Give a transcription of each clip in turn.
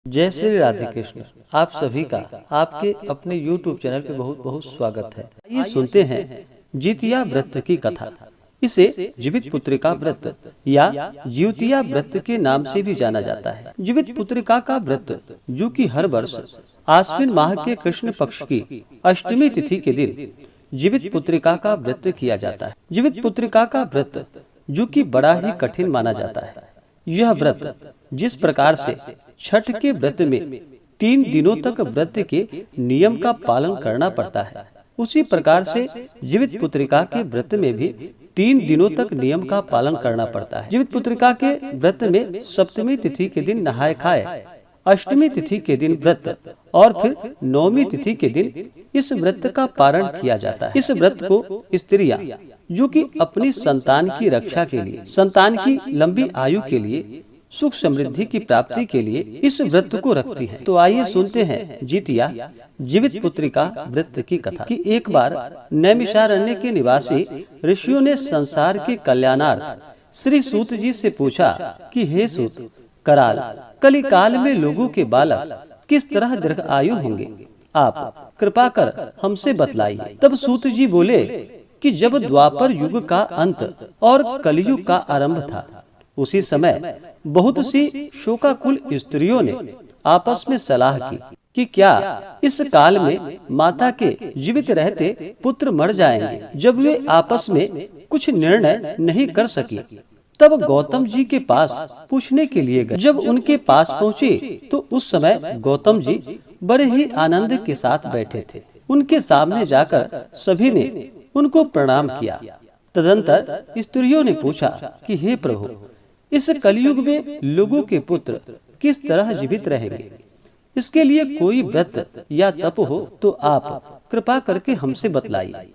जय श्री राधे कृष्ण। आप सभी का आपके अपने YouTube चैनल पे बहुत बहुत स्वागत है। ये सुनते हैं जितिया व्रत की कथा। इसे जीवित पुत्रिका व्रत या ज्योतिया व्रत के नाम से भी जाना जाता है। जीवित पुत्रिका का व्रत जो कि हर वर्ष आश्विन माह के कृष्ण पक्ष की अष्टमी तिथि के दिन जीवित पुत्रिका का व्रत किया जाता है। जीवित पुत्रिका का व्रत जो कि बड़ा ही कठिन माना जाता है। यह व्रत जिस प्रकार से छठ के व्रत में 3 दिनों तक व्रत के नियम का पालन करना पड़ता है, उसी प्रकार से जीवित पुत्रिका के व्रत में भी 3 दिनों तक नियम का पालन करना पड़ता है। जीवित पुत्रिका के व्रत में सप्तमी तिथि के दिन नहाय खाए, अष्टमी तिथि के दिन व्रत और फिर नवमी तिथि के दिन इस व्रत का पारण किया जाता है। इस व्रत को स्त्रियां जो कि अपनी संतान की रक्षा के लिए, संतान की लंबी आयु के लिए, सुख समृद्धि की प्राप्ति के लिए इस व्रत को रखती हैं। तो आइए सुनते हैं जितिया जीवित पुत्रिका व्रत की कथा। कि एक बार नैमिषारण्य के निवासी ऋषियों ने संसार के कल्याणार्थ श्री सूत जी से पूछा कि हे सूत, कराल कली काल में लोगों के बालक किस तरह दीर्घ आयु होंगे, आप कृपा कर हमसे बतलाइए। तब सूत जी बोले कि जब द्वापर युग का अंत और कलयुग का आरंभ था, उसी समय बहुत सी शोकाकुल स्त्रियों ने आपस में सलाह की कि क्या इस काल में माता के जीवित रहते पुत्र मर जाएंगे। जब वे आपस में कुछ निर्णय नहीं कर सकी, तब गौतम जी के पास पूछने के लिए गए। जब उनके पास पहुँचे तो उस समय गौतम जी बड़े ही आनंद के साथ बैठे थे। उनके सामने जाकर सभी ने उनको प्रणाम किया। तदंतर स्त्रियों ने पूछा कि हे प्रभु, इस कलयुग में लोगों के पुत्र किस तरह जीवित रहेंगे, इसके लिए कोई व्रत या तप हो तो आप कृपा करके हमसे बतलाइए।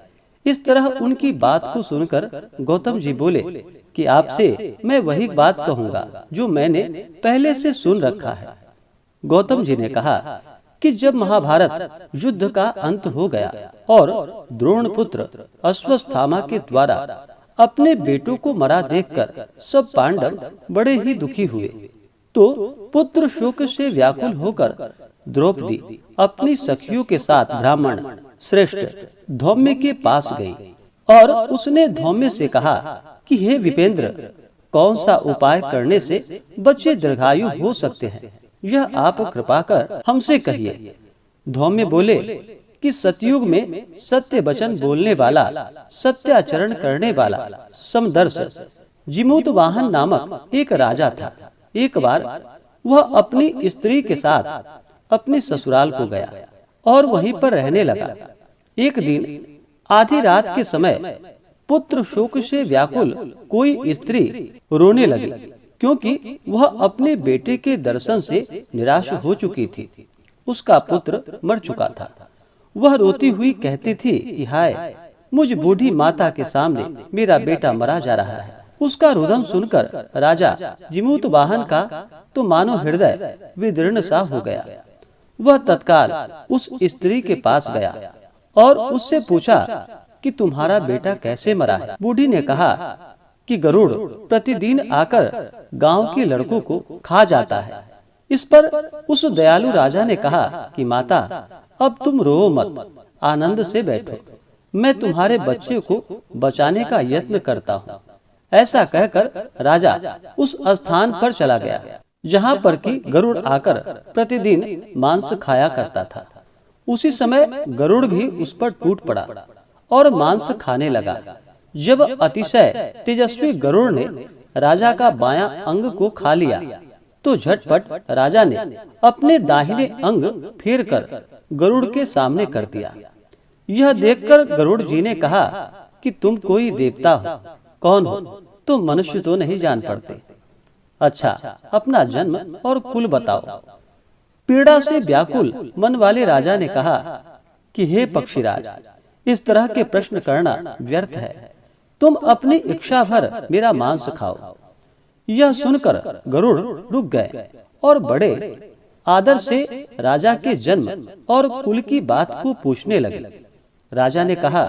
इस तरह उनकी बात को सुनकर गौतम जी बोले कि आपसे मैं वही बात कहूँगा जो मैंने पहले से सुन रखा है। गौतम जी ने कहा कि जब महाभारत युद्ध का अंत हो गया और द्रोण पुत्र अश्वत्थामा के द्वारा अपने बेटों को मरा देखकर सब पांडव बड़े ही दुखी हुए, तो पुत्र शोक से व्याकुल होकर द्रौपदी अपनी सखियों के साथ ब्राह्मण श्रेष्ठ धौम्य के पास गई और उसने धौम्य से कहा कि हे विपेंद्र, कौन सा उपाय करने से बच्चे दीर्घायु हो सकते हैं, यह आप कृपा कर हमसे कहिए। धौम्य बोले कि सतयुग में सत्य वचन बोलने वाला, सत्याचरण करने वाला समदर्श जिमूत वाहन नामक एक राजा था। एक बार वह अपनी स्त्री के साथ अपने ससुराल को गया और वहीं पर रहने लगा। एक दिन आधी रात के समय पुत्र शोक से व्याकुल कोई स्त्री रोने लगी, क्योंकि वह अपने बेटे के दर्शन से निराश हो चुकी थी। उसका पुत्र मर चुका था। वह रोती हुई कहती थी कि हाय, मुझ बूढ़ी माता के सामने मेरा बेटा मरा जा रहा है। उसका रुदन सुनकर राजा जिमूत वाहन का तो मानो हृदय विदीर्ण सा हो गया। वह तत्काल उस स्त्री के पास गया और उससे पूछा कि तुम्हारा बेटा कैसे मरा है। बूढ़ी ने कहा कि गरुड़ प्रतिदिन आकर गांव के लड़कों को खा जाता है। इस पर उस दयालु राजा ने कहा कि माता, अब तुम रो मत, आनंद से बैठो, मैं तुम्हारे बच्चे को बचाने का यत्न करता हूँ। ऐसा कहकर राजा उस स्थान पर चला गया जहाँ पर कि गरुड़ आकर प्रतिदिन मांस खाया करता था। उसी समय गरुड़ भी उस पर टूट पड़ा और मांस खाने लगा। जब अतिशय तेजस्वी गरुड़ ने राजा का बायां अंग को खा लिया, तो झटपट राजा ने अपने दाहिने अंग फेर कर गरुड़ के सामने कर दिया। यह देखकर गरुड़ जी ने कहा कि तुम कोई देवता हो, कौन हो, तुम मनुष्य तो नहीं जान पड़ते। अच्छा, अपना जन्म और कुल बताओ। पीड़ा से व्याकुल मन वाले राजा ने कहा कि हे पक्षीराज, इस तरह के प्रश्न करना व्यर्थ है, तुम अपनी इच्छा भर मेरा मांस खाओ। यह सुनकर गरुड़ रुक गए और बड़े आदर से राजा के जन्म और कुल की बात को पूछने लगे। राजा ने कहा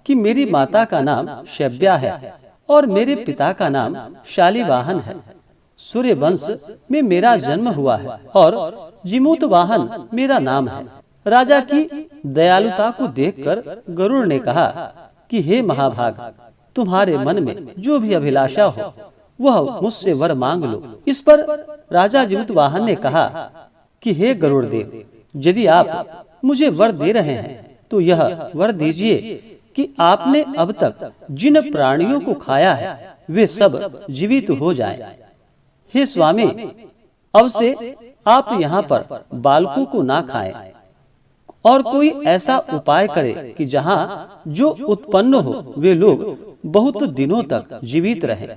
कि मेरी माता का नाम शैब्या है और मेरे पिता का नाम शालिवाहन है। सूर्य वंश में मेरा जन्म हुआ है और जिमूत वाहन मेरा नाम है। राजा की दयालुता को देखकर गरुड़ ने कहा कि हे महाभाग, तुम्हारे मन में जो भी अभिलाषा हो वह मुझसे वर मांग लो। इस पर राजा जिमूत वाहन ने कहा कि हे गरुड़ देव, यदि आप मुझे वर दे रहे हैं तो यह वर दीजिए कि आपने अब तक जिन प्राणियों को खाया है वे सब जीवित हो जाएं। हे स्वामी, अब से आप यहाँ पर बालकों को ना खाएं और कोई ऐसा उपाय करे कि जहाँ जो उत्पन्न हो वे लोग बहुत दिनों तक जीवित रहें।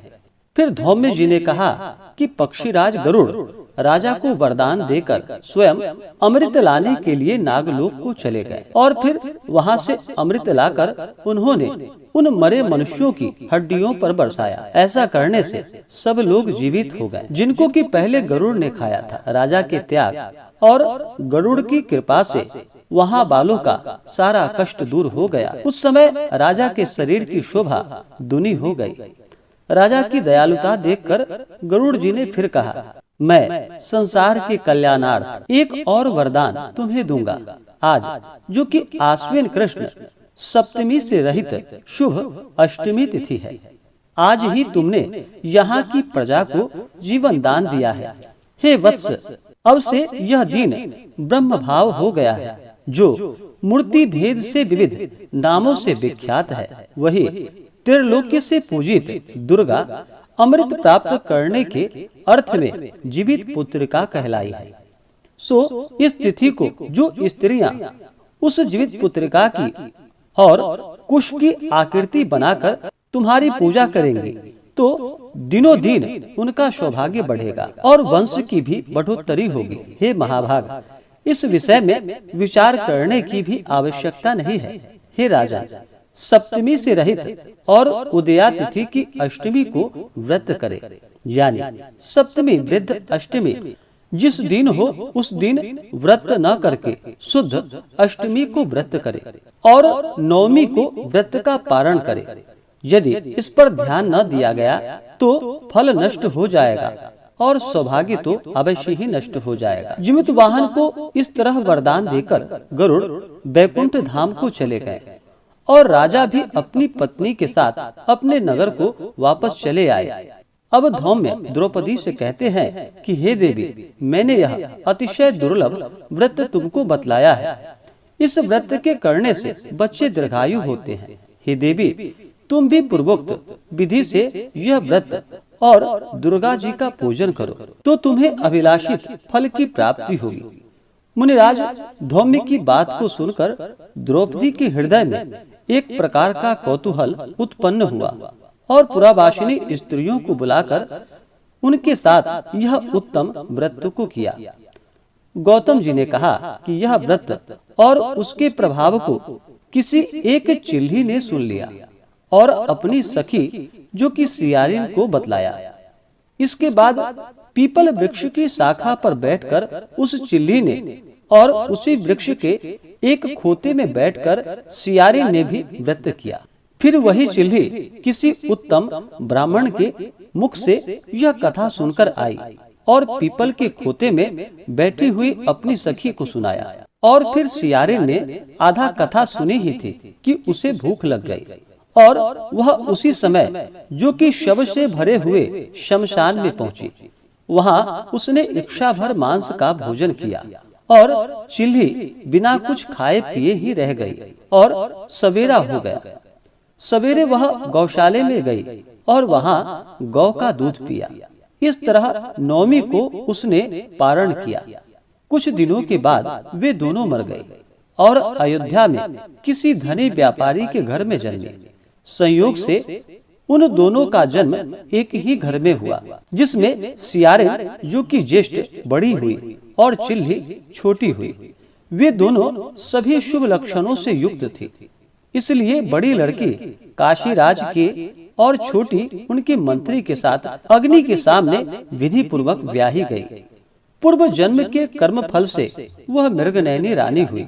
फिर धौम्य जी ने कहा कि पक्षीराज गरुड़ राजा को वरदान देकर स्वयं अमृत लाने के लिए नागलोक को चले गए और फिर वहां से अमृत लाकर उन्होंने उन मरे मनुष्यों की हड्डियों पर बरसाया। ऐसा करने से सब लोग जीवित हो गए जिनको कि पहले गरुड़ ने खाया था। राजा के त्याग और गरुड़ की कृपा से वहाँ बालों का सारा कष्ट दूर हो गया। उस समय राजा के शरीर की शोभा दुनी हो गई। राजा की दयालुता देखकर गरुड़ जी ने फिर कहा, मैं संसार के कल्याणार्थ एक और वरदान तुम्हें दूंगा। आज जो कि आश्विन कृष्ण सप्तमी से रहित शुभ अष्टमी तिथि है, आज ही तुमने यहाँ की प्रजा को जीवन दान दिया है। हे वत्स, अब से यह दिन ब्रह्म भाव हो गया है, जो मूर्ति भेद से विविध नामों से विख्यात है। वही त्रिलोकी से पूजित दुर्गा अमृत प्राप्त करने के अर्थ में जीवित पुत्रिका कहलाई है। सो इस तिथि को जो स्त्रियां उस जीवित पुत्रिका की और कुश की आकृति बनाकर तुम्हारी पूजा करेंगी तो दिनों दिन उनका सौभाग्य बढ़ेगा और वंश की भी बढ़ोतरी होगी। हे महाभाग, इस विषय में विचार करने की भी आवश्यकता नहीं है। हे राजा, सप्तमी से रहित और उदया तिथि की अष्टमी को व्रत करे, यानी सप्तमी वृद्ध अष्टमी जिस दिन हो उस दिन व्रत न करके शुद्ध अष्टमी को व्रत करे और नवमी को व्रत का पारण करे। यदि इस पर ध्यान न दिया गया तो फल नष्ट हो जाएगा और सौभाग्य तो अवश्य ही नष्ट हो जाएगा। जिमूत वाहन को इस तरह वरदान देकर गरुड़ बैकुंठ धाम को चले गए और राजा भी अपनी पत्नी के साथ अपने नगर को वापस चले आए। अब धौम्य द्रौपदी से कहते हैं कि हे देवी, मैंने यह अतिशय दुर्लभ व्रत तुमको बतलाया है। इस व्रत के करने से बच्चे दीर्घायु होते हैं। हे देवी, तुम भी पूर्वोक्त विधि से यह व्रत और दुर्गा जी का पूजन करो तो तुम्हें अभिलाषित फल की प्राप्ति होगी। मुनिराज, धौम्य की बात को सुनकर द्रौपदी के हृदय में एक प्रकार का कौतूहल उत्पन्न हुआ और पुरावासिनी स्त्रियों को बुलाकर उनके साथ यह उत्तम व्रत को किया। गौतम जी ने कहा कि यह व्रत और उसके प्रभाव को किसी एक चिल्ही ने सुन लिया और अपनी सखी जो कि सियारिन को बतलाया। इसके बाद पीपल वृक्ष की शाखा पर बैठकर उस चिल्ली ने और उसी वृक्ष के एक खोते में बैठकर सियारिन ने भी व्रत किया। फिर वही चिल्ली किसी उत्तम ब्राह्मण के मुख से यह कथा सुनकर आई और पीपल के खोते में बैठी हुई अपनी सखी को सुनाया। और फिर सियारिन ने आधा कथा सुनी ही थी कि उसे भूख लग गई और वह उसी समय जो कि शव से भरे हुए शमशान में पहुंची। वहां उसने इच्छा भर मांस का भोजन किया और चिल्ली बिना कुछ खाए पिए ही रह गई और सवेरा हो गया। सवेरे वह गौशाले में गई और वहां गौ का दूध पिया। इस तरह नवमी को उसने पारण किया। कुछ दिनों के बाद वे दोनों मर गए और अयोध्या में किसी धनी व्यापारी के घर में जन्मे। संयोग से उन दोनों का जन्म एक ही घर में हुआ, जिसमें सियारिन जो कि ज्येष्ठ बड़ी हुई और चिल्ली छोटी हुई। वे दोनों सभी शुभ लक्षणों से युक्त थी, इसलिए बड़ी लड़की काशीराज के और छोटी उनके मंत्री के साथ अग्नि के सामने विधि पूर्वक ब्याही गई। पूर्व जन्म के कर्म फल से वह मृगनयनी रानी हुई।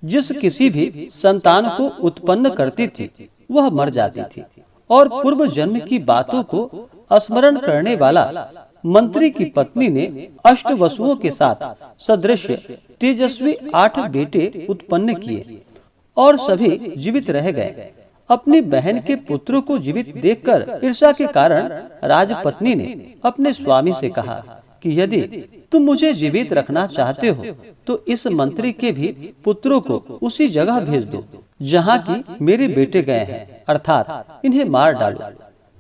जिस किसी भी संतान को उत्पन्न करती थी वह मर जाती थी और पूर्व जन्म की बातों को स्मरण करने वाला मंत्री की पत्नी ने अष्टवसुओं के साथ सदृश तेजस्वी 8 बेटे उत्पन्न किए और सभी जीवित रह गए। अपनी बहन के पुत्रों को जीवित देखकर ईर्ष्या के कारण राजपत्नी ने अपने स्वामी से कहा कि यदि तुम मुझे जीवित रखना चाहते हो तो इस मंत्री के भी पुत्रों को उसी जगह भेज दो जहाँ की मेरे बेटे गए हैं, अर्थात इन्हें मार डालो।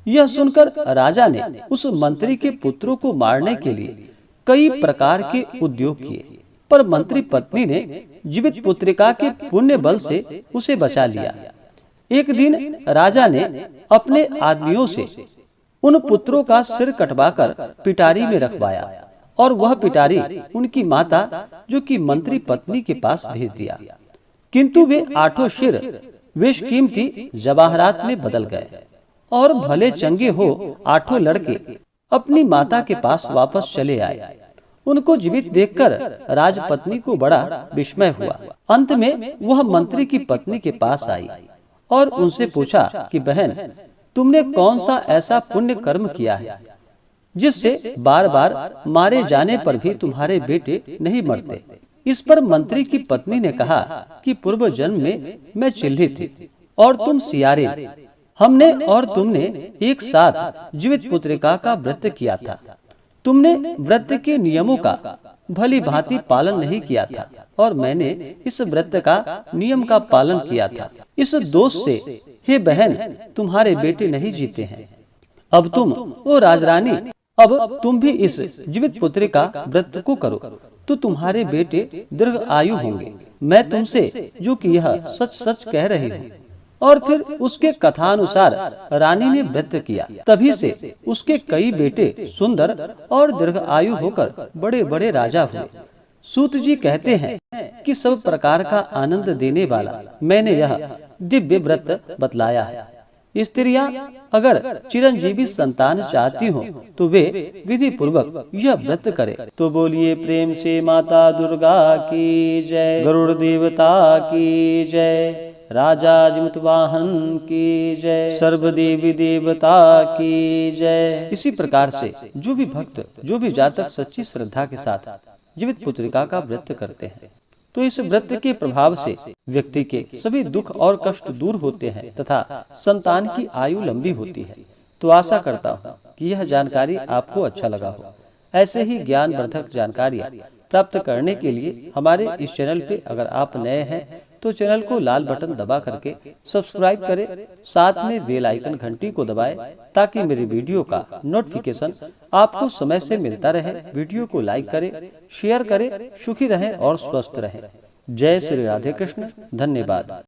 यह सुनकर राजा ने उस मंत्री के पुत्रों को मारने के लिए कई प्रकार के उद्योग किए, पर मंत्री पत्नी ने जीवित पुत्रिका के पुण्य बल से उसे बचा लिया। एक दिन राजा ने अपने आदमियों से उन पुत्रों का सिर कटवाकर पिटारी में रखवाया और वह पिटारी उनकी माता जो कि मंत्री पत्नी के पास भेज दिया, किंतु वे 8 सिर बेशकीमती जवाहरात में बदल गए और भले चंगे हो 8 लड़के अपनी माता के पास वापस चले आए। उनको जीवित देखकर राजपत्नी को बड़ा विस्मय हुआ। अंत में वह मंत्री की पत्नी के पास आई और उनसे पूछा कि बहन, तुमने कौन सा ऐसा पुण्य कर्म किया है जिससे बार बार मारे जाने पर भी तुम्हारे बेटे नहीं मरते। इस पर मंत्री की पत्नी ने कहा कि पूर्व जन्म में मैं चिल्ली थी और तुम सियारे। हमने और तुमने एक साथ जीवित पुत्रिका का व्रत किया था। तुमने व्रत के नियमों का भली भांति पालन नहीं किया था और मैंने इस व्रत का नियम का पालन किया था। इस दोष से हे बहन, तुम्हारे बेटे नहीं जीते हैं। अब तुम ओ राजरानी, अब तुम भी इस जीवित पुत्रिका व्रत को करो तो तुम्हारे बेटे दीर्घ आयु होंगे। मैं तुमसे जो कि यह सच सच कह रही हूँ। और फिर उसके कथानुसार रानी ने व्रत किया। तभी से उसके कई बेटे सुंदर और दीर्घ आयु होकर बड़े बड़े राजा हुए। सूत जी कहते हैं कि सब प्रकार का आनंद देने वाला मैंने यह दिव्य व्रत बतलाया है। स्त्रियां अगर चिरंजीवी संतान चाहती हो तो वे विधि पूर्वक यह व्रत करे। तो बोलिए प्रेम से माता दुर्गा की जय, गरुड़ देवता की जय, राजा जिमतवाहन की जय, सर्व देवी देवता की जय। इसी प्रकार से जो भी भक्त, जो भी जातक सच्ची श्रद्धा के साथ जीवित पुत्रिका का व्रत करते हैं तो इस व्रत के प्रभाव से व्यक्ति के सभी दुख और कष्ट दूर होते हैं तथा संतान की आयु लंबी होती है। तो आशा करता हूँ कि यह जानकारी आपको अच्छा लगा हो। ऐसे ही ज्ञानवर्धक जानकारियाँ प्राप्त करने के लिए हमारे इस चैनल पे अगर आप नए हैं तो चैनल को लाल बटन दबा करके सब्सक्राइब करें, साथ में बेल आइकन घंटी को दबाएं ताकि मेरे वीडियो का नोटिफिकेशन आपको समय से मिलता रहे। वीडियो को लाइक करें, शेयर करें। सुखी रहें और स्वस्थ रहें। जय श्री राधे कृष्ण। धन्यवाद।